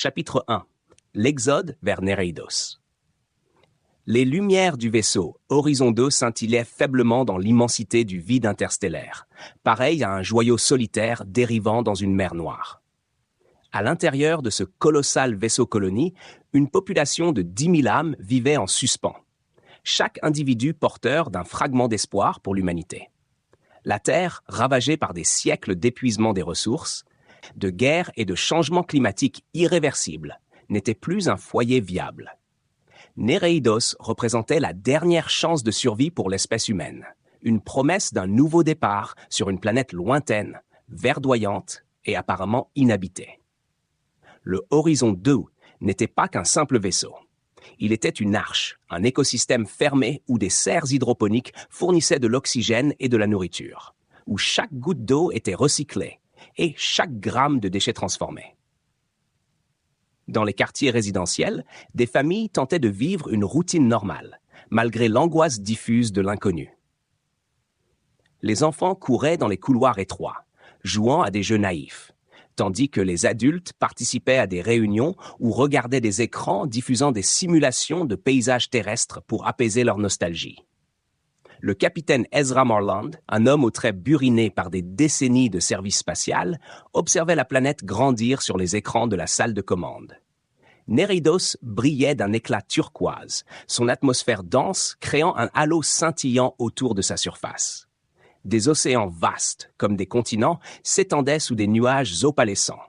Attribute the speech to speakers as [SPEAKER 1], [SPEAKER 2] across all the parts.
[SPEAKER 1] Chapitre 1. L'exode vers Néréidos. Les lumières du vaisseau Horizon 2 scintillaient faiblement dans l'immensité du vide interstellaire, pareil à un joyau solitaire dérivant dans une mer noire. À l'intérieur de ce colossal vaisseau-colonie, une population de 10 000 âmes vivait en suspens, chaque individu porteur d'un fragment d'espoir pour l'humanité. La Terre, ravagée par des siècles d'épuisement des ressources, de guerres et de changements climatiques irréversibles, n'était plus un foyer viable. Néréidos représentait la dernière chance de survie pour l'espèce humaine, une promesse d'un nouveau départ sur une planète lointaine, verdoyante et apparemment inhabitée. Le Horizon 2 n'était pas qu'un simple vaisseau. Il était une arche, un écosystème fermé où des serres hydroponiques fournissaient de l'oxygène et de la nourriture, où chaque goutte d'eau était recyclée et chaque gramme de déchets transformés. Dans les quartiers résidentiels, des familles tentaient de vivre une routine normale, malgré l'angoisse diffuse de l'inconnu. Les enfants couraient dans les couloirs étroits, jouant à des jeux naïfs, tandis que les adultes participaient à des réunions ou regardaient des écrans diffusant des simulations de paysages terrestres pour apaiser leur nostalgie. Le capitaine Ezra Morland, un homme aux traits burinés par des décennies de service spatial, observait la planète grandir sur les écrans de la salle de commande. Néréidos brillait d'un éclat turquoise, son atmosphère dense créant un halo scintillant autour de sa surface. Des océans vastes, comme des continents, s'étendaient sous des nuages opalescents,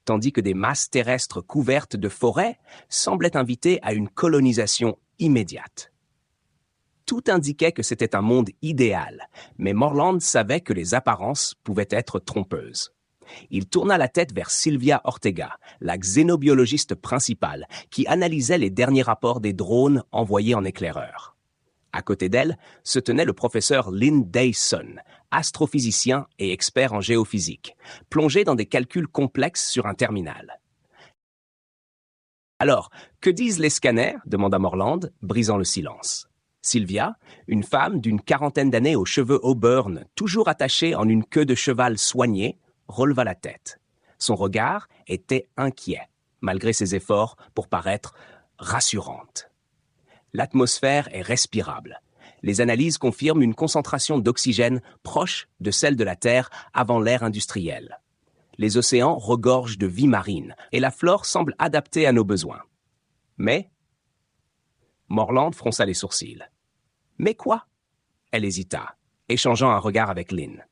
[SPEAKER 1] tandis que des masses terrestres couvertes de forêts semblaient inviter à une colonisation immédiate. Tout indiquait que c'était un monde idéal, mais Morland savait que les apparences pouvaient être trompeuses. Il tourna la tête vers Sylvia Ortega, la xénobiologiste principale, qui analysait les derniers rapports des drones envoyés en éclaireur. À côté d'elle se tenait le professeur Lynn Dayson, astrophysicien et expert en géophysique, plongé dans des calculs complexes sur un terminal. « Alors, que disent les scanners ?» demanda Morland, brisant le silence. Sylvia, une femme d'une quarantaine d'années aux cheveux auburn, toujours attachée en une queue de cheval soignée, releva la tête. Son regard était inquiet, malgré ses efforts pour paraître rassurante. L'atmosphère est respirable. Les analyses confirment une concentration d'oxygène proche de celle de la Terre avant l'ère industrielle. Les océans regorgent de vie marine et la flore semble adaptée à nos besoins. Mais... Morland fronça les sourcils. « Mais quoi ?» Elle hésita, échangeant un regard avec Lynn.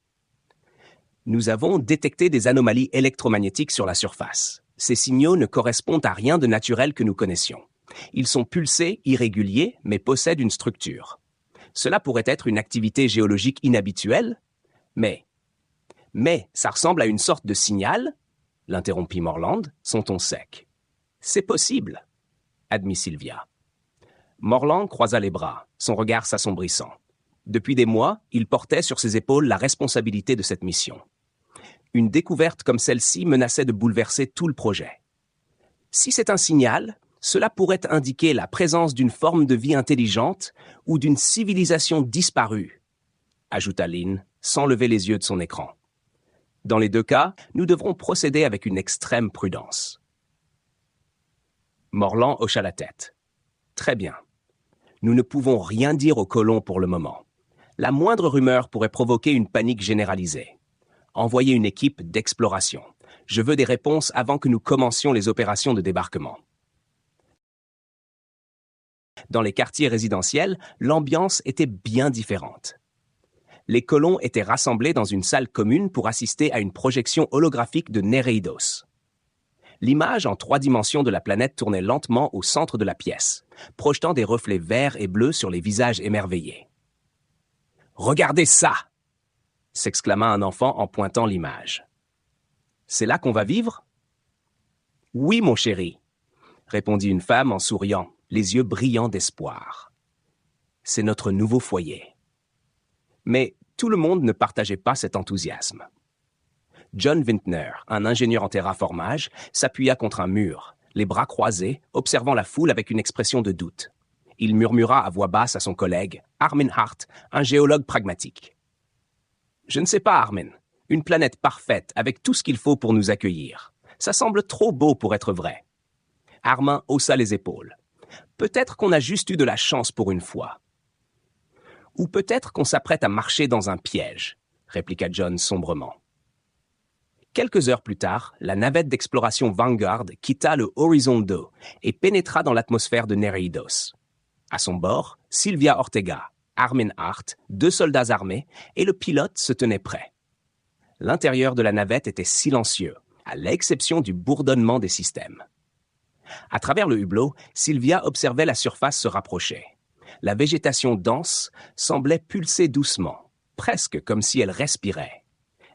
[SPEAKER 1] « Nous avons détecté des anomalies électromagnétiques sur la surface. Ces signaux ne correspondent à rien de naturel que nous connaissions. Ils sont pulsés, irréguliers, mais possèdent une structure. Cela pourrait être une activité géologique inhabituelle, mais ça ressemble à une sorte de signal, l'interrompit Morland, son ton sec. C'est possible, admit Sylvia. Morland croisa les bras, son regard s'assombrissant. Depuis des mois, il portait sur ses épaules la responsabilité de cette mission. Une découverte comme celle-ci menaçait de bouleverser tout le projet. Si c'est un signal, cela pourrait indiquer la présence d'une forme de vie intelligente ou d'une civilisation disparue, ajouta Lynn, sans lever les yeux de son écran. Dans les deux cas, nous devrons procéder avec une extrême prudence. Morland hocha la tête. Très bien. Nous ne pouvons rien dire aux colons pour le moment. La moindre rumeur pourrait provoquer une panique généralisée. Envoyez une équipe d'exploration. Je veux des réponses avant que nous commencions les opérations de débarquement. Dans les quartiers résidentiels, l'ambiance était bien différente. Les colons étaient rassemblés dans une salle commune pour assister à une projection holographique de Néréidos. L'image en 3 dimensions de la planète tournait lentement au centre de la pièce, projetant des reflets verts et bleus sur les visages émerveillés. « Regardez ça !» s'exclama un enfant en pointant l'image. « C'est là qu'on va vivre ?» « Oui, mon chéri !» répondit une femme en souriant, les yeux brillants d'espoir. « C'est notre nouveau foyer. » Mais tout le monde ne partageait pas cet enthousiasme. John Vintner, un ingénieur en terraformage, s'appuya contre un mur, les bras croisés, observant la foule avec une expression de doute. Il murmura à voix basse à son collègue, Armin Hart, un géologue pragmatique. « Je ne sais pas, Armin. Une planète parfaite, avec tout ce qu'il faut pour nous accueillir. Ça semble trop beau pour être vrai. Armin haussa les épaules. Peut-être qu'on a juste eu de la chance pour une fois. Ou peut-être qu'on s'apprête à marcher dans un piège, répliqua John sombrement. Quelques heures plus tard, la navette d'exploration Vanguard quitta le Horizon 2 et pénétra dans l'atmosphère de Nereidos. À son bord, Sylvia Ortega, Armin Hart, 2 soldats armés, et le pilote se tenaient prêts. L'intérieur de la navette était silencieux, à l'exception du bourdonnement des systèmes. À travers le hublot, Sylvia observait la surface se rapprocher. La végétation dense semblait pulser doucement, presque comme si elle respirait.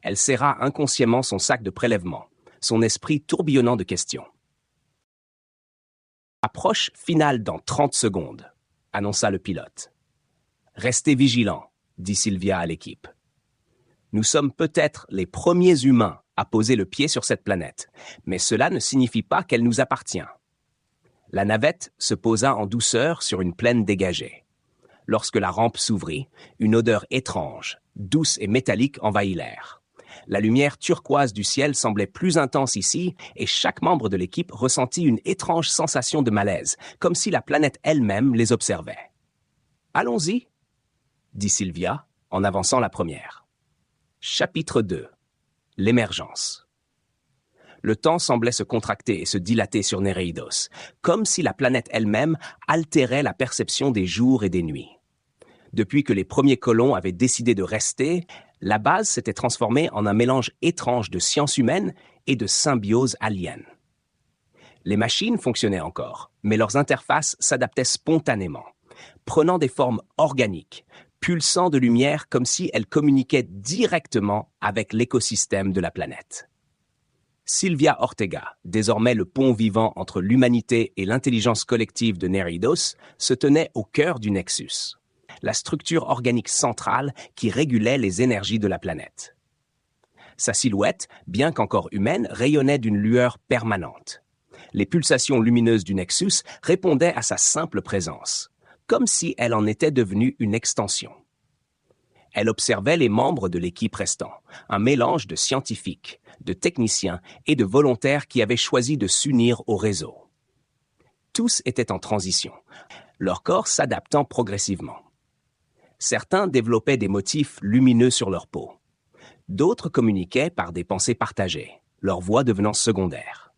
[SPEAKER 1] Elle serra inconsciemment son sac de prélèvement, son esprit tourbillonnant de questions. « Approche finale dans 30 secondes », annonça le pilote. « Restez vigilants », dit Sylvia à l'équipe. « Nous sommes peut-être les premiers humains à poser le pied sur cette planète, mais cela ne signifie pas qu'elle nous appartient. » La navette se posa en douceur sur une plaine dégagée. Lorsque la rampe s'ouvrit, une odeur étrange, douce et métallique envahit l'air. La lumière turquoise du ciel semblait plus intense ici et chaque membre de l'équipe ressentit une étrange sensation de malaise, comme si la planète elle-même les observait. « Allons-y », dit Sylvia en avançant la première. Chapitre 2. L'émergence. Le temps semblait se contracter et se dilater sur Nereidos, comme si la planète elle-même altérait la perception des jours et des nuits. Depuis que les premiers colons avaient décidé de rester, la base s'était transformée en un mélange étrange de sciences humaines et de symbiose alien. Les machines fonctionnaient encore, mais leurs interfaces s'adaptaient spontanément, prenant des formes organiques, pulsant de lumière comme si elles communiquaient directement avec l'écosystème de la planète. Sylvia Ortega, désormais le pont vivant entre l'humanité et l'intelligence collective de Nereidos, se tenait au cœur du Nexus, la structure organique centrale qui régulait les énergies de la planète. Sa silhouette, bien qu'encore humaine, rayonnait d'une lueur permanente. Les pulsations lumineuses du Nexus répondaient à sa simple présence, comme si elle en était devenue une extension. Elle observait les membres de l'équipe restant, un mélange de scientifiques, de techniciens et de volontaires qui avaient choisi de s'unir au réseau. Tous étaient en transition, leur corps s'adaptant progressivement. Certains développaient des motifs lumineux sur leur peau. D'autres communiquaient par des pensées partagées, leur voix devenant secondaire.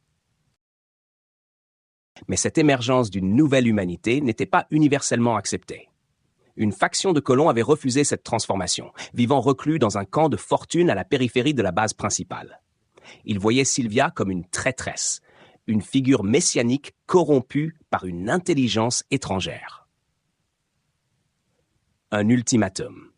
[SPEAKER 1] Mais cette émergence d'une nouvelle humanité n'était pas universellement acceptée. Une faction de colons avait refusé cette transformation, vivant reclus dans un camp de fortune à la périphérie de la base principale. Ils voyaient Sylvia comme une traîtresse, une figure messianique corrompue par une intelligence étrangère. Un ultimatum.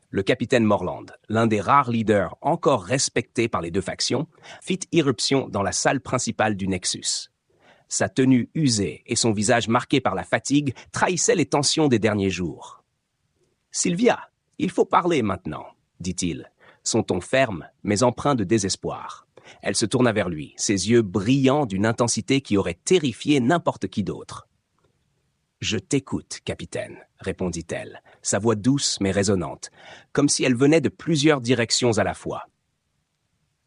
[SPEAKER 1] Le capitaine Morland, l'un des rares leaders encore respectés par les deux factions, fit irruption dans la salle principale du Nexus. Sa tenue usée et son visage marqué par la fatigue trahissaient les tensions des derniers jours. « Sylvia, il faut parler maintenant », dit-il, son ton ferme mais empreint de désespoir. Elle se tourna vers lui, ses yeux brillants d'une intensité qui aurait terrifié n'importe qui d'autre. « Je t'écoute, capitaine », répondit-elle, sa voix douce mais résonnante, comme si elle venait de plusieurs directions à la fois.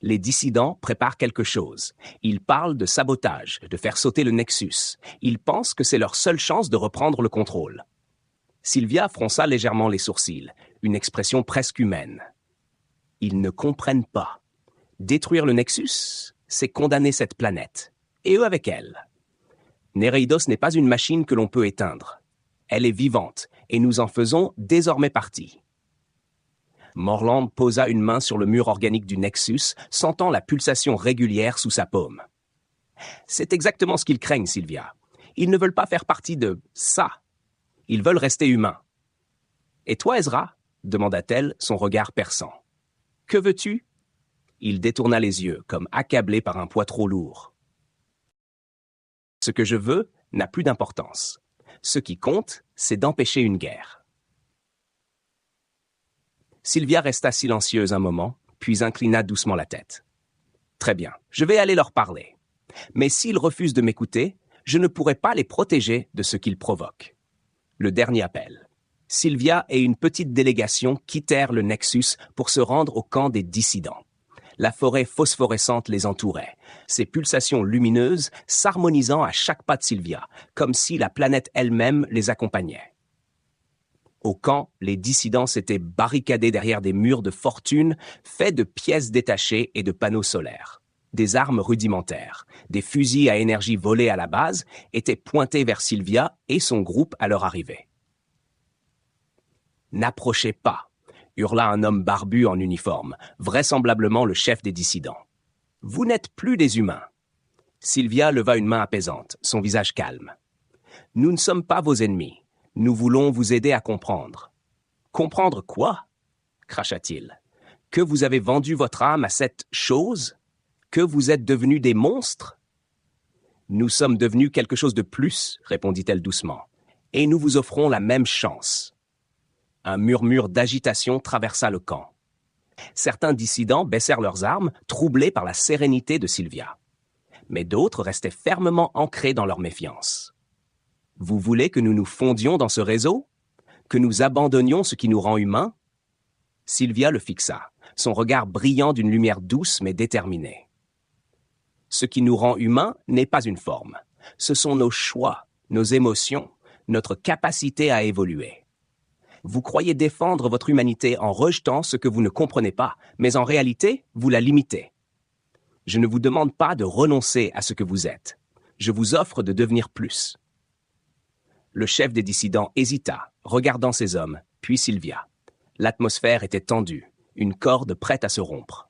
[SPEAKER 1] Les dissidents préparent quelque chose. Ils parlent de sabotage, de faire sauter le Nexus. Ils pensent que c'est leur seule chance de reprendre le contrôle. Sylvia fronça légèrement les sourcils, une expression presque humaine. Ils ne comprennent pas. Détruire le Nexus, c'est condamner cette planète, et eux avec elle. Nereidos n'est pas une machine que l'on peut éteindre. Elle est vivante, et nous en faisons désormais partie. Morland posa une main sur le mur organique du Nexus, sentant la pulsation régulière sous sa paume. « C'est exactement ce qu'ils craignent, Sylvia. Ils ne veulent pas faire partie de ça. Ils veulent rester humains. »« Et toi, Ezra ?» demanda-t-elle, son regard perçant. « Que veux-tu » Il détourna les yeux, comme accablé par un poids trop lourd. « Ce que je veux n'a plus d'importance. Ce qui compte, c'est d'empêcher une guerre. » Sylvia resta silencieuse un moment, puis inclina doucement la tête. « Très bien, je vais aller leur parler. Mais s'ils refusent de m'écouter, je ne pourrai pas les protéger de ce qu'ils provoquent. » Le dernier appel. Sylvia et une petite délégation quittèrent le Nexus pour se rendre au camp des dissidents. La forêt phosphorescente les entourait, ses pulsations lumineuses s'harmonisant à chaque pas de Sylvia, comme si la planète elle-même les accompagnait. Au camp, les dissidents s'étaient barricadés derrière des murs de fortune faits de pièces détachées et de panneaux solaires. Des armes rudimentaires, des fusils à énergie volés à la base, étaient pointés vers Sylvia et son groupe à leur arrivée. « N'approchez pas !» hurla un homme barbu en uniforme, vraisemblablement le chef des dissidents. « Vous n'êtes plus des humains. » Sylvia leva une main apaisante, son visage calme. « Nous ne sommes pas vos ennemis. Nous voulons vous aider à comprendre. »« Comprendre quoi ?» cracha-t-il. « Que vous avez vendu votre âme à cette chose ? Que vous êtes devenus des monstres ? » « Nous sommes devenus quelque chose de plus, » répondit-elle doucement, « et nous vous offrons la même chance. » Un murmure d'agitation traversa le camp. Certains dissidents baissèrent leurs armes, troublés par la sérénité de Sylvia. Mais d'autres restaient fermement ancrés dans leur méfiance. « Vous voulez que nous nous fondions dans ce réseau ? Que nous abandonnions ce qui nous rend humains ?» Sylvia le fixa, son regard brillant d'une lumière douce mais déterminée. « Ce qui nous rend humains n'est pas une forme. Ce sont nos choix, nos émotions, notre capacité à évoluer. Vous croyez défendre votre humanité en rejetant ce que vous ne comprenez pas, mais en réalité, vous la limitez. Je ne vous demande pas de renoncer à ce que vous êtes. Je vous offre de devenir plus. » Le chef des dissidents hésita, regardant ces hommes, puis Sylvia. L'atmosphère était tendue, une corde prête à se rompre.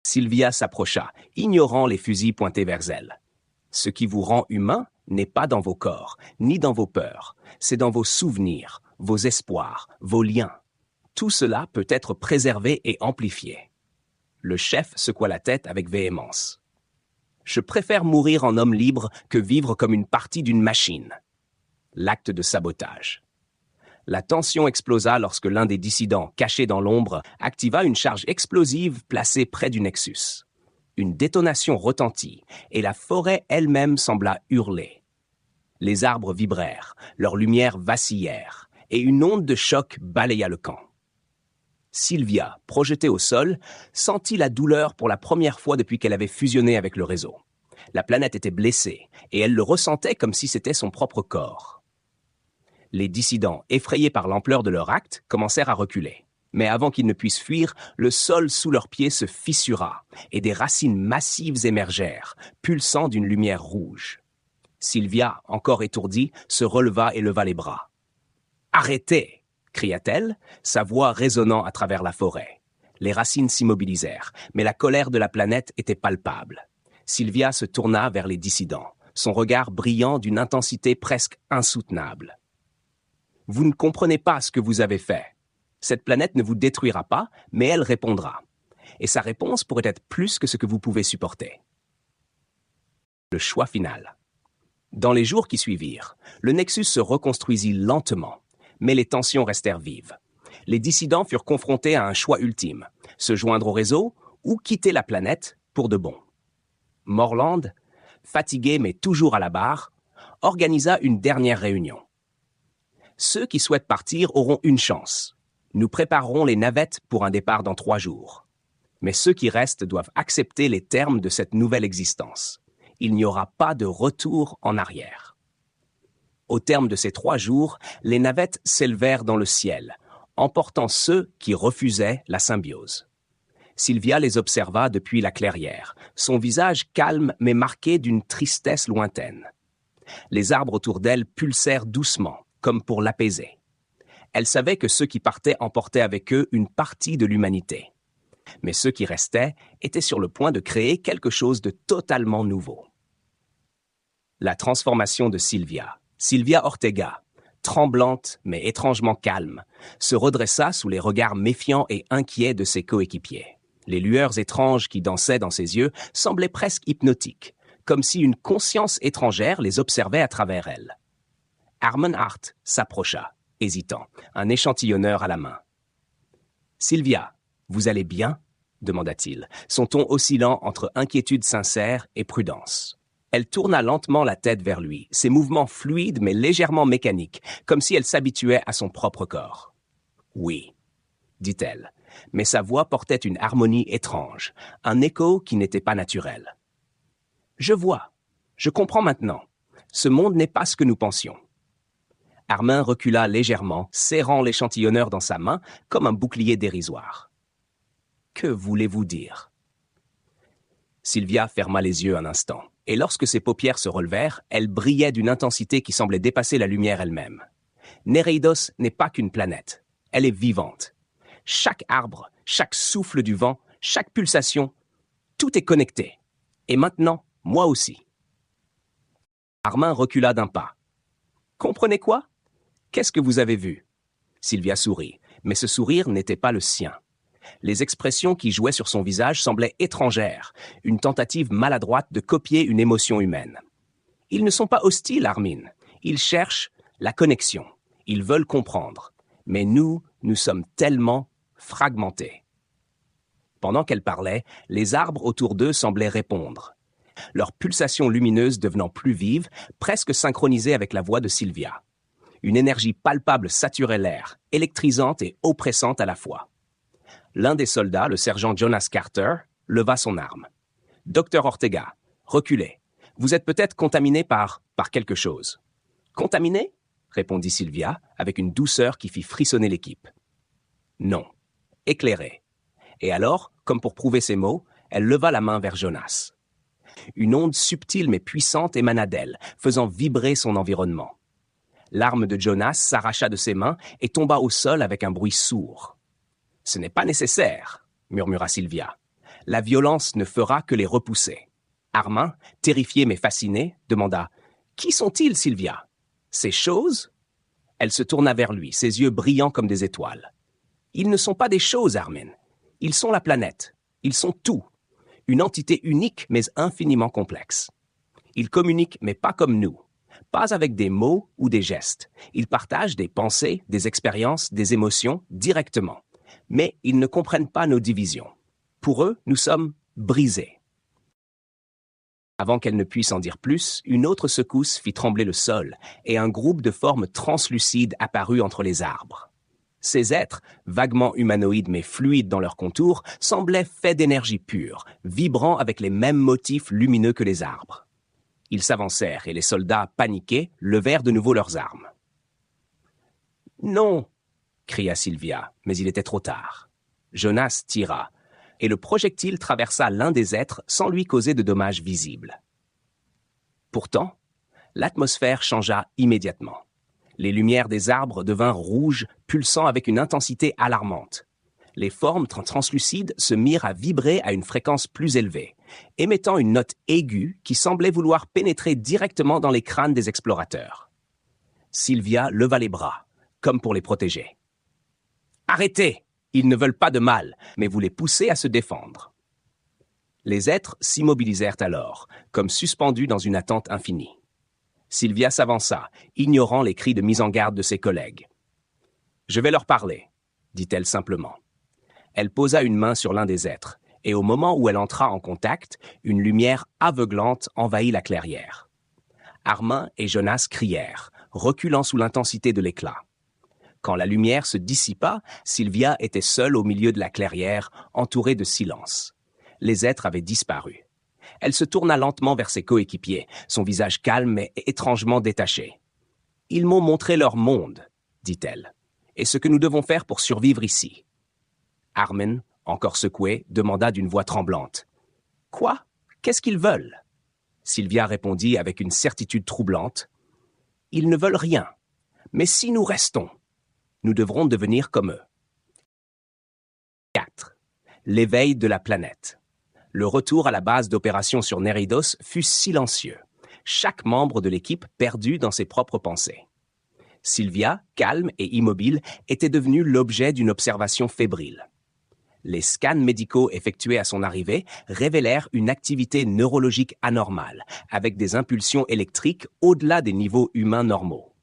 [SPEAKER 1] Sylvia s'approcha, ignorant les fusils pointés vers elle. « Ce qui vous rend humain n'est pas dans vos corps, ni dans vos peurs. C'est dans vos souvenirs, vos espoirs, vos liens. Tout cela peut être préservé et amplifié. » Le chef secoua la tête avec véhémence. « Je préfère mourir en homme libre que vivre comme une partie d'une machine. » L'acte de sabotage. La tension explosa lorsque l'un des dissidents, caché dans l'ombre, activa une charge explosive placée près du Nexus. Une détonation retentit, et la forêt elle-même sembla hurler. Les arbres vibrèrent, leurs lumières vacillèrent, et une onde de choc balaya le camp. Sylvia, projetée au sol, sentit la douleur pour la première fois depuis qu'elle avait fusionné avec le réseau. La planète était blessée, et elle le ressentait comme si c'était son propre corps. Les dissidents, effrayés par l'ampleur de leur acte, commencèrent à reculer. Mais avant qu'ils ne puissent fuir, le sol sous leurs pieds se fissura, et des racines massives émergèrent, pulsant d'une lumière rouge. Sylvia, encore étourdie, se releva et leva les bras. « Arrêtez !» cria-t-elle, sa voix résonnant à travers la forêt. Les racines s'immobilisèrent, mais la colère de la planète était palpable. Sylvia se tourna vers les dissidents, son regard brillant d'une intensité presque insoutenable. « Vous ne comprenez pas ce que vous avez fait. Cette planète ne vous détruira pas, mais elle répondra. Et sa réponse pourrait être plus que ce que vous pouvez supporter. » Le choix final. Dans les jours qui suivirent, le Nexus se reconstruisit lentement, mais les tensions restèrent vives. Les dissidents furent confrontés à un choix ultime, se joindre au réseau ou quitter la planète pour de bon. Morland, fatigué mais toujours à la barre, organisa une dernière réunion. Ceux qui souhaitent partir auront une chance. Nous préparerons les navettes pour un départ dans 3 jours. Mais ceux qui restent doivent accepter les termes de cette nouvelle existence. Il n'y aura pas de retour en arrière. Au terme de ces 3 jours, les navettes s'élevèrent dans le ciel, emportant ceux qui refusaient la symbiose. Sylvia les observa depuis la clairière, son visage calme mais marqué d'une tristesse lointaine. Les arbres autour d'elle pulsèrent doucement, comme pour l'apaiser. Elle savait que ceux qui partaient emportaient avec eux une partie de l'humanité. Mais ceux qui restaient étaient sur le point de créer quelque chose de totalement nouveau. La transformation de Sylvia. Sylvia Ortega, tremblante mais étrangement calme, se redressa sous les regards méfiants et inquiets de ses coéquipiers. Les lueurs étranges qui dansaient dans ses yeux semblaient presque hypnotiques, comme si une conscience étrangère les observait à travers elle. Harmon Hart s'approcha, hésitant, un échantillonneur à la main. « Sylvia, vous allez bien ?» demanda-t-il, son ton oscillant entre inquiétude sincère et prudence. Elle tourna lentement la tête vers lui, ses mouvements fluides mais légèrement mécaniques, comme si elle s'habituait à son propre corps. « Oui, » dit-elle, mais sa voix portait une harmonie étrange, un écho qui n'était pas naturel. « Je vois, je comprends maintenant. Ce monde n'est pas ce que nous pensions. » Armin recula légèrement, serrant l'échantillonneur dans sa main comme un bouclier dérisoire. « Que voulez-vous dire ?» Sylvia ferma les yeux un instant, et lorsque ses paupières se relevèrent, elles brillaient d'une intensité qui semblait dépasser la lumière elle-même. Nereidos n'est pas qu'une planète, elle est vivante. Chaque arbre, chaque souffle du vent, chaque pulsation, tout est connecté. Et maintenant, moi aussi. Armin recula d'un pas. « Comprenez quoi ? Qu'est-ce que vous avez vu ?» Sylvia sourit, mais ce sourire n'était pas le sien. Les expressions qui jouaient sur son visage semblaient étrangères, une tentative maladroite de copier une émotion humaine. Ils ne sont pas hostiles, Armin. Ils cherchent la connexion. Ils veulent comprendre. Mais nous sommes tellement fragmentés. Pendant qu'elle parlait, les arbres autour d'eux semblaient répondre. Leurs pulsations lumineuses devenant plus vives, presque synchronisées avec la voix de Sylvia. Une énergie palpable saturait l'air, électrisante et oppressante à la fois. L'un des soldats, le sergent Jonas Carter, leva son arme. « Docteur Ortega, reculez. Vous êtes peut-être contaminé par quelque chose. »« Contaminé ?» répondit Sylvia, avec une douceur qui fit frissonner l'équipe. « Non. Éclairé. » Et alors, comme pour prouver ses mots, elle leva la main vers Jonas. Une onde subtile mais puissante émana d'elle, faisant vibrer son environnement. L'arme de Jonas s'arracha de ses mains et tomba au sol avec un bruit sourd. « Ce n'est pas nécessaire, » murmura Sylvia. « La violence ne fera que les repousser. » Armin, terrifié mais fasciné, demanda « Qui sont-ils, Sylvia ? Ces choses ?» Elle se tourna vers lui, ses yeux brillants comme des étoiles. « Ils ne sont pas des choses, Armin. Ils sont la planète. Ils sont tout. Une entité unique mais infiniment complexe. Ils communiquent mais pas comme nous. Pas avec des mots ou des gestes. Ils partagent des pensées, des expériences, des émotions directement. Mais ils ne comprennent pas nos divisions. Pour eux, nous sommes brisés. » Avant qu'elle ne puisse en dire plus, une autre secousse fit trembler le sol et un groupe de formes translucides apparut entre les arbres. Ces êtres, vaguement humanoïdes mais fluides dans leurs contours, semblaient faits d'énergie pure, vibrant avec les mêmes motifs lumineux que les arbres. Ils s'avancèrent et les soldats, paniqués, levèrent de nouveau leurs armes. « Non !» cria Sylvia, mais il était trop tard. Jonas tira, et le projectile traversa l'un des êtres sans lui causer de dommages visibles. Pourtant, l'atmosphère changea immédiatement. Les lumières des arbres devinrent rouges, pulsant avec une intensité alarmante. Les formes translucides se mirent à vibrer à une fréquence plus élevée, émettant une note aiguë qui semblait vouloir pénétrer directement dans les crânes des explorateurs. Sylvia leva les bras, comme pour les protéger. « Arrêtez! Ils ne veulent pas de mal, mais vous les poussez à se défendre. » Les êtres s'immobilisèrent alors, comme suspendus dans une attente infinie. Sylvia s'avança, ignorant les cris de mise en garde de ses collègues. « Je vais leur parler, » dit-elle simplement. Elle posa une main sur l'un des êtres, et au moment où elle entra en contact, une lumière aveuglante envahit la clairière. Armin et Jonas crièrent, reculant sous l'intensité de l'éclat. Quand la lumière se dissipa, Sylvia était seule au milieu de la clairière, entourée de silence. Les êtres avaient disparu. Elle se tourna lentement vers ses coéquipiers, son visage calme mais étrangement détaché. « Ils m'ont montré leur monde, » dit-elle, « et ce que nous devons faire pour survivre ici. » Armin, encore secoué, demanda d'une voix tremblante. « Quoi ? Qu'est-ce qu'ils veulent ?» Sylvia répondit avec une certitude troublante. « Ils ne veulent rien. Mais si nous restons, nous devrons devenir comme eux. » 4. L'éveil de la planète. Le retour à la base d'opération sur Nereidos fut silencieux. Chaque membre de l'équipe perdu dans ses propres pensées. Sylvia, calme et immobile, était devenue l'objet d'une observation fébrile. Les scans médicaux effectués à son arrivée révélèrent une activité neurologique anormale, avec des impulsions électriques au-delà des niveaux humains normaux.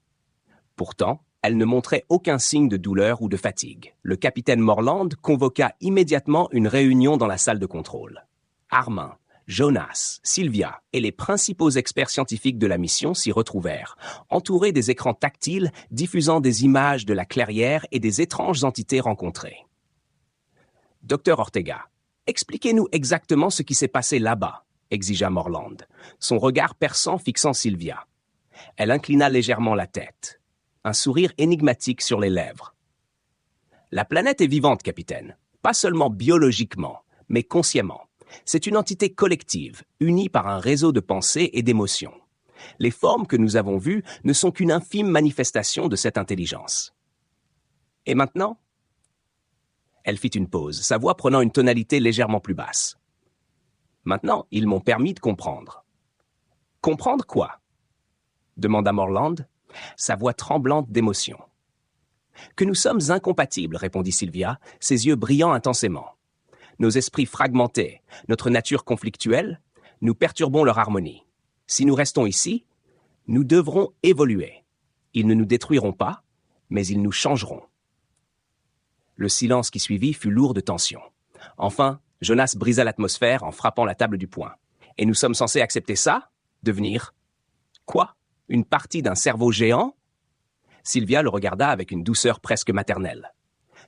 [SPEAKER 1] Pourtant, elle ne montrait aucun signe de douleur ou de fatigue. Le capitaine Morland convoqua immédiatement une réunion dans la salle de contrôle. Armin, Jonas, Sylvia et les principaux experts scientifiques de la mission s'y retrouvèrent, entourés des écrans tactiles diffusant des images de la clairière et des étranges entités rencontrées. Docteur Ortega, expliquez-nous exactement ce qui s'est passé là-bas, exigea Morland, son regard perçant fixant Sylvia. Elle inclina légèrement la tête, un sourire énigmatique sur les lèvres. La planète est vivante, capitaine, pas seulement biologiquement, mais consciemment. C'est une entité collective, unie par un réseau de pensées et d'émotions. Les formes que nous avons vues ne sont qu'une infime manifestation de cette intelligence. Et maintenant ? Elle fit une pause, sa voix prenant une tonalité légèrement plus basse. Maintenant, ils m'ont permis de comprendre. Comprendre quoi ? Demanda Morland, sa voix tremblante d'émotion. Que nous sommes incompatibles, répondit Sylvia, ses yeux brillant intensément. Nos esprits fragmentés, notre nature conflictuelle, nous perturbons leur harmonie. Si nous restons ici, nous devrons évoluer. Ils ne nous détruiront pas, mais ils nous changeront. Le silence qui suivit fut lourd de tension. Enfin, Jonas brisa l'atmosphère en frappant la table du poing. Et nous sommes censés accepter ça ? Devenir quoi ? Une partie d'un cerveau géant ? Sylvia le regarda avec une douceur presque maternelle.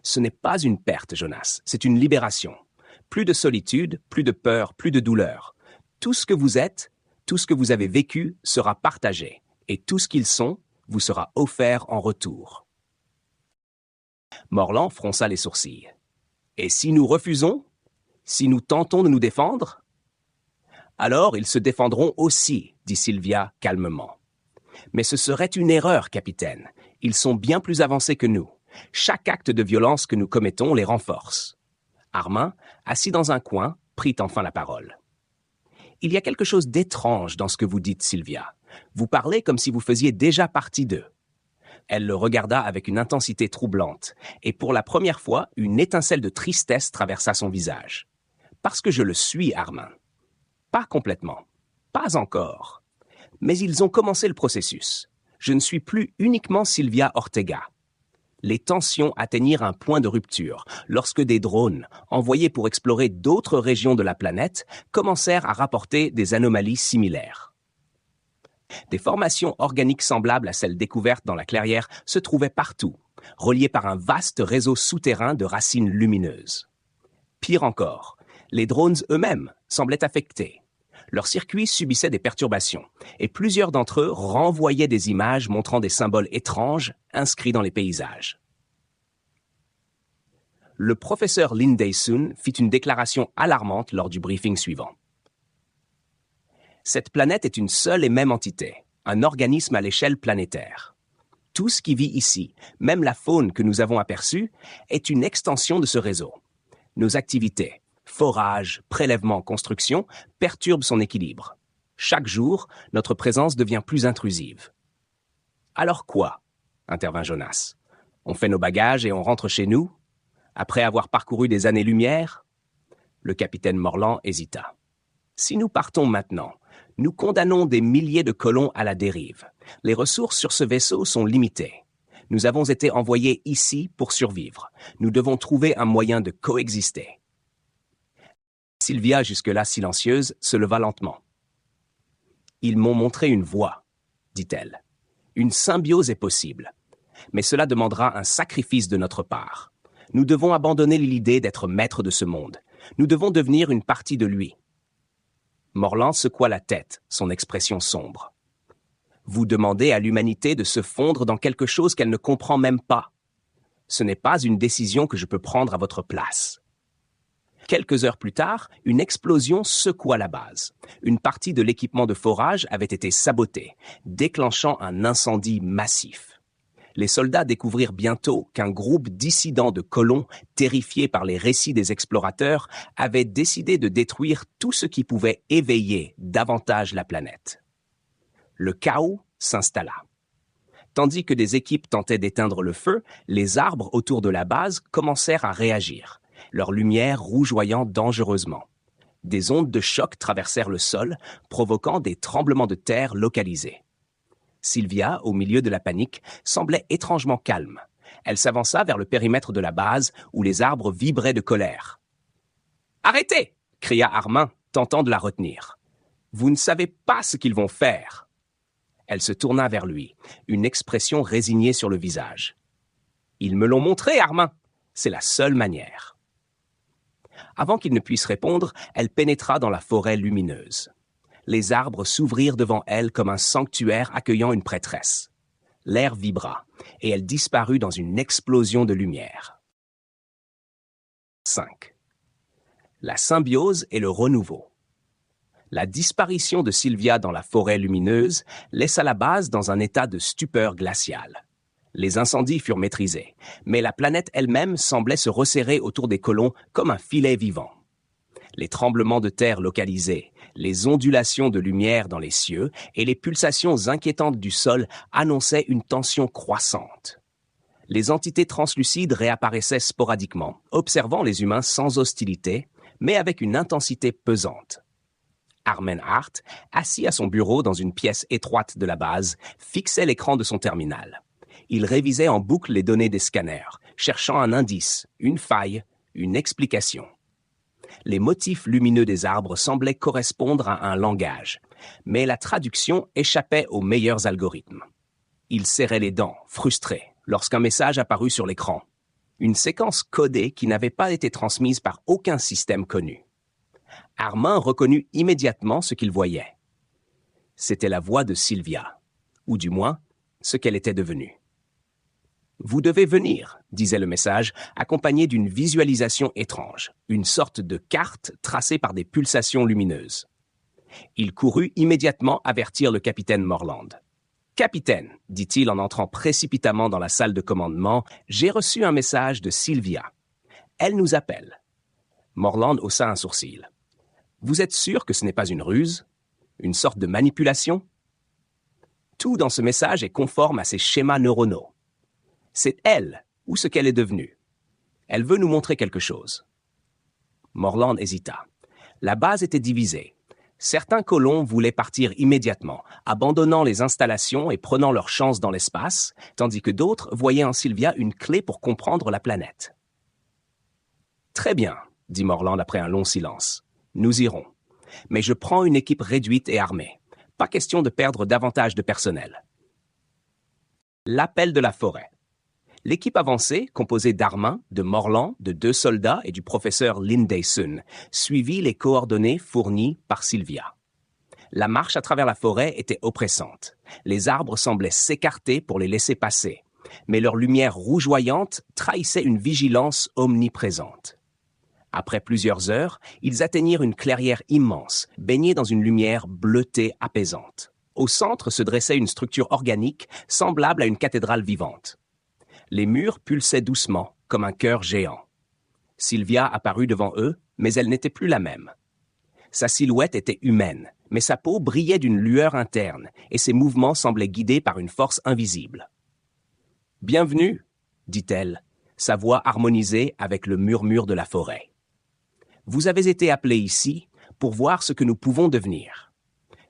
[SPEAKER 1] Ce n'est pas une perte, Jonas, c'est une libération. Plus de solitude, plus de peur, plus de douleur. Tout ce que vous êtes, tout ce que vous avez vécu sera partagé, et tout ce qu'ils sont vous sera offert en retour. Morland fronça les sourcils. Et si nous refusons ? Si nous tentons de nous défendre ? Alors ils se défendront aussi, dit Sylvia calmement. Mais ce serait une erreur, capitaine. Ils sont bien plus avancés que nous. Chaque acte de violence que nous commettons les renforce. Armin, assis dans un coin, prit enfin la parole. Il y a quelque chose d'étrange dans ce que vous dites, Sylvia. Vous parlez comme si vous faisiez déjà partie d'eux. Elle le regarda avec une intensité troublante, et pour la première fois, une étincelle de tristesse traversa son visage. Parce que je le suis, Armin. Pas complètement. Pas encore. Mais ils ont commencé le processus. Je ne suis plus uniquement Sylvia Ortega. Les tensions atteignirent un point de rupture lorsque des drones, envoyés pour explorer d'autres régions de la planète, commencèrent à rapporter des anomalies similaires. Des formations organiques semblables à celles découvertes dans la clairière se trouvaient partout, reliées par un vaste réseau souterrain de racines lumineuses. Pire encore, les drones eux-mêmes semblaient affectés. Leurs circuits subissaient des perturbations, et plusieurs d'entre eux renvoyaient des images montrant des symboles étranges inscrits dans les paysages. Le professeur Lindeysohn fit une déclaration alarmante lors du briefing suivant. Cette planète est une seule et même entité, un organisme à l'échelle planétaire. Tout ce qui vit ici, même la faune que nous avons aperçue, est une extension de ce réseau. Nos activités, forage, prélèvement, construction, perturbent son équilibre. Chaque jour, notre présence devient plus intrusive. Alors quoi ? Intervint Jonas. On fait nos bagages et on rentre chez nous ? Après avoir parcouru des années-lumière ? Le capitaine Morland hésita. Si nous partons maintenant, nous condamnons des milliers de colons à la dérive. Les ressources sur ce vaisseau sont limitées. Nous avons été envoyés ici pour survivre. Nous devons trouver un moyen de coexister. Sylvia, jusque-là silencieuse, se leva lentement. « Ils m'ont montré une voie, dit-elle. Une symbiose est possible. Mais cela demandera un sacrifice de notre part. Nous devons abandonner l'idée d'être maîtres de ce monde. Nous devons devenir une partie de lui. » Morland secoua la tête, son expression sombre. « Vous demandez à l'humanité de se fondre dans quelque chose qu'elle ne comprend même pas. Ce n'est pas une décision que je peux prendre à votre place. » Quelques heures plus tard, une explosion secoua la base. Une partie de l'équipement de forage avait été sabotée, déclenchant un incendie massif. Les soldats découvrirent bientôt qu'un groupe dissidents de colons, terrifiés par les récits des explorateurs, avait décidé de détruire tout ce qui pouvait éveiller davantage la planète. Le chaos s'installa. Tandis que des équipes tentaient d'éteindre le feu, les arbres autour de la base commencèrent à réagir, leur lumière rougeoyant dangereusement. Des ondes de choc traversèrent le sol, provoquant des tremblements de terre localisés. Sylvia, au milieu de la panique, semblait étrangement calme. Elle s'avança vers le périmètre de la base, où les arbres vibraient de colère. « Arrêtez !» cria Armin, tentant de la retenir. « Vous ne savez pas ce qu'ils vont faire !» Elle se tourna vers lui, une expression résignée sur le visage. « Ils me l'ont montré, Armin. C'est la seule manière. » Avant qu'il ne puisse répondre, elle pénétra dans la forêt lumineuse. Les arbres s'ouvrirent devant elle comme un sanctuaire accueillant une prêtresse. L'air vibra, et elle disparut dans une explosion de lumière. 5. La symbiose et le renouveau. La disparition de Sylvia dans la forêt lumineuse laissa la base dans un état de stupeur glaciale. Les incendies furent maîtrisés, mais la planète elle-même semblait se resserrer autour des colons comme un filet vivant. Les tremblements de terre localisés, les ondulations de lumière dans les cieux et les pulsations inquiétantes du sol annonçaient une tension croissante. Les entités translucides réapparaissaient sporadiquement, observant les humains sans hostilité, mais avec une intensité pesante. Armen Hart, assis à son bureau dans une pièce étroite de la base, fixait l'écran de son terminal. Il révisait en boucle les données des scanners, cherchant un indice, une faille, une explication. Les motifs lumineux des arbres semblaient correspondre à un langage, mais la traduction échappait aux meilleurs algorithmes. Il serrait les dents, frustré, lorsqu'un message apparut sur l'écran. Une séquence codée qui n'avait pas été transmise par aucun système connu. Armin reconnut immédiatement ce qu'il voyait. C'était la voix de Sylvia, ou du moins, ce qu'elle était devenue. « Vous devez venir », disait le message, accompagné d'une visualisation étrange, une sorte de carte tracée par des pulsations lumineuses. Il courut immédiatement avertir le capitaine Morland. « Capitaine, dit-il en entrant précipitamment dans la salle de commandement, j'ai reçu un message de Sylvia. Elle nous appelle. » Morland haussa un sourcil. « Vous êtes sûr que ce n'est pas une ruse? Une sorte de manipulation? » Tout dans ce message est conforme à ses schémas neuronaux. C'est elle, ou ce qu'elle est devenue. Elle veut nous montrer quelque chose. Morland hésita. La base était divisée. Certains colons voulaient partir immédiatement, abandonnant les installations et prenant leur chance dans l'espace, tandis que d'autres voyaient en Sylvia une clé pour comprendre la planète. « Très bien, » dit Morland après un long silence. « Nous irons. Mais je prends une équipe réduite et armée. Pas question de perdre davantage de personnel. » L'appel de la forêt. L'équipe avancée, composée d'Armin, de Morland, de 2 soldats et du professeur Lindeyson, suivit les coordonnées fournies par Sylvia. La marche à travers la forêt était oppressante. Les arbres semblaient s'écarter pour les laisser passer, mais leur lumière rougeoyante trahissait une vigilance omniprésente. Après plusieurs heures, ils atteignirent une clairière immense, baignée dans une lumière bleutée apaisante. Au centre se dressait une structure organique semblable à une cathédrale vivante. Les murs pulsaient doucement, comme un cœur géant. Sylvia apparut devant eux, mais elle n'était plus la même. Sa silhouette était humaine, mais sa peau brillait d'une lueur interne, et ses mouvements semblaient guidés par une force invisible. « Bienvenue, » dit-elle, sa voix harmonisée avec le murmure de la forêt. « Vous avez été appelés ici pour voir ce que nous pouvons devenir. »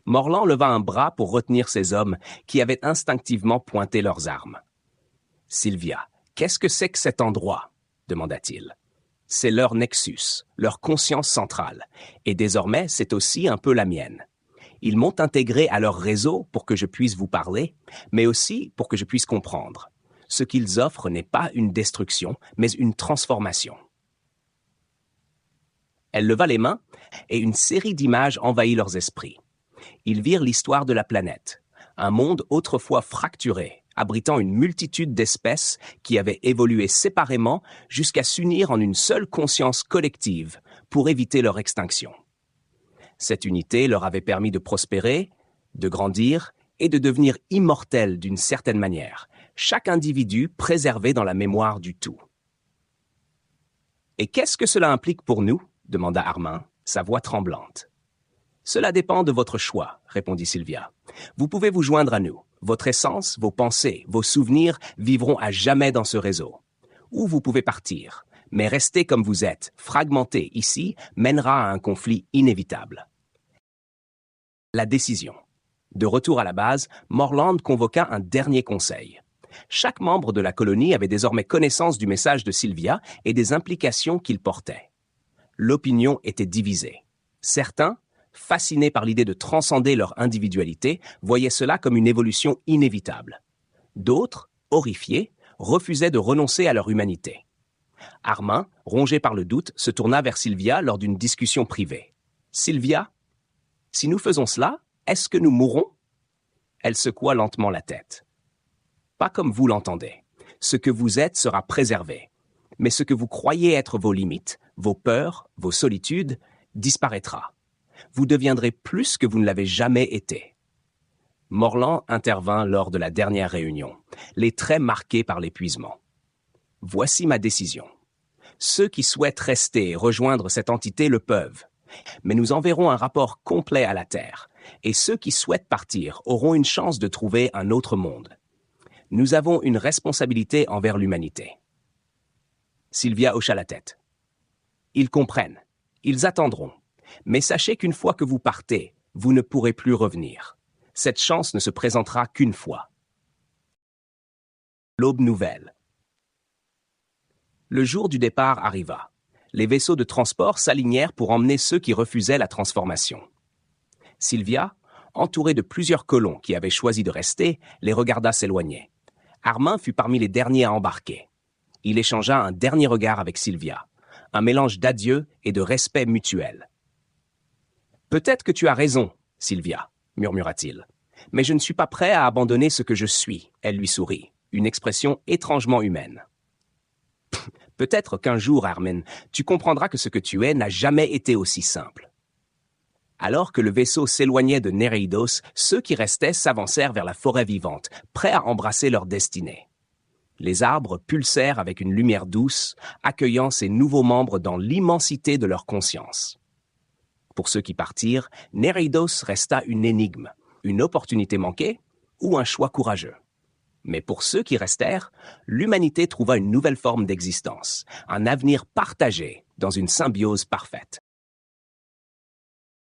[SPEAKER 1] Morland leva un bras pour retenir ces hommes qui avaient instinctivement pointé leurs armes. « Sylvia, qu'est-ce que c'est que cet endroit ?» demanda-t-il. « C'est leur nexus, leur conscience centrale, et désormais c'est aussi un peu la mienne. Ils m'ont intégré à leur réseau pour que je puisse vous parler, mais aussi pour que je puisse comprendre. Ce qu'ils offrent n'est pas une destruction, mais une transformation. » Elle leva les mains, et une série d'images envahit leurs esprits. Ils virent l'histoire de la planète, un monde autrefois fracturé, abritant une multitude d'espèces qui avaient évolué séparément jusqu'à s'unir en une seule conscience collective pour éviter leur extinction. Cette unité leur avait permis de prospérer, de grandir et de devenir immortels d'une certaine manière, chaque individu préservé dans la mémoire du tout. « Et qu'est-ce que cela implique pour nous ?» demanda Armin, sa voix tremblante. « Cela dépend de votre choix, » répondit Sylvia. « Vous pouvez vous joindre à nous. Votre essence, vos pensées, vos souvenirs vivront à jamais dans ce réseau. Ou vous pouvez partir, mais rester comme vous êtes, fragmenté ici, mènera à un conflit inévitable. » La décision. De retour à la base, Morland convoqua un dernier conseil. Chaque membre de la colonie avait désormais connaissance du message de Sylvia et des implications qu'il portait. L'opinion était divisée. Certains, fascinés par l'idée de transcender leur individualité, voyaient cela comme une évolution inévitable. D'autres, horrifiés, refusaient de renoncer à leur humanité. Armin, rongé par le doute, se tourna vers Sylvia lors d'une discussion privée. « Sylvia, si nous faisons cela, est-ce que nous mourrons ?» Elle secoua lentement la tête. « Pas comme vous l'entendez. Ce que vous êtes sera préservé. Mais ce que vous croyez être vos limites, vos peurs, vos solitudes, disparaîtra. Vous deviendrez plus que vous ne l'avez jamais été. » Morland intervint lors de la dernière réunion, les traits marqués par l'épuisement. « Voici ma décision. Ceux qui souhaitent rester et rejoindre cette entité le peuvent, mais nous enverrons un rapport complet à la Terre, et ceux qui souhaitent partir auront une chance de trouver un autre monde. Nous avons une responsabilité envers l'humanité. » Sylvia hocha la tête. « Ils comprennent. Ils attendront. Mais sachez qu'une fois que vous partez, vous ne pourrez plus revenir. Cette chance ne se présentera qu'une fois. » L'aube nouvelle. Le jour du départ arriva. Les vaisseaux de transport s'alignèrent pour emmener ceux qui refusaient la transformation. Sylvia, entourée de plusieurs colons qui avaient choisi de rester, les regarda s'éloigner. Armin fut parmi les derniers à embarquer. Il échangea un dernier regard avec Sylvia, un mélange d'adieu et de respect mutuel. « Peut-être que tu as raison, Sylvia, » murmura-t-il. « Mais je ne suis pas prêt à abandonner ce que je suis. » Elle lui sourit, une expression étrangement humaine. « Peut-être qu'un jour, Armin, tu comprendras que ce que tu es n'a jamais été aussi simple. » Alors que le vaisseau s'éloignait de Nereidos, ceux qui restaient s'avancèrent vers la forêt vivante, prêts à embrasser leur destinée. Les arbres pulsèrent avec une lumière douce, accueillant ces nouveaux membres dans l'immensité de leur conscience. Pour ceux qui partirent, Nereidos resta une énigme, une opportunité manquée ou un choix courageux. Mais pour ceux qui restèrent, l'humanité trouva une nouvelle forme d'existence, un avenir partagé dans une symbiose parfaite.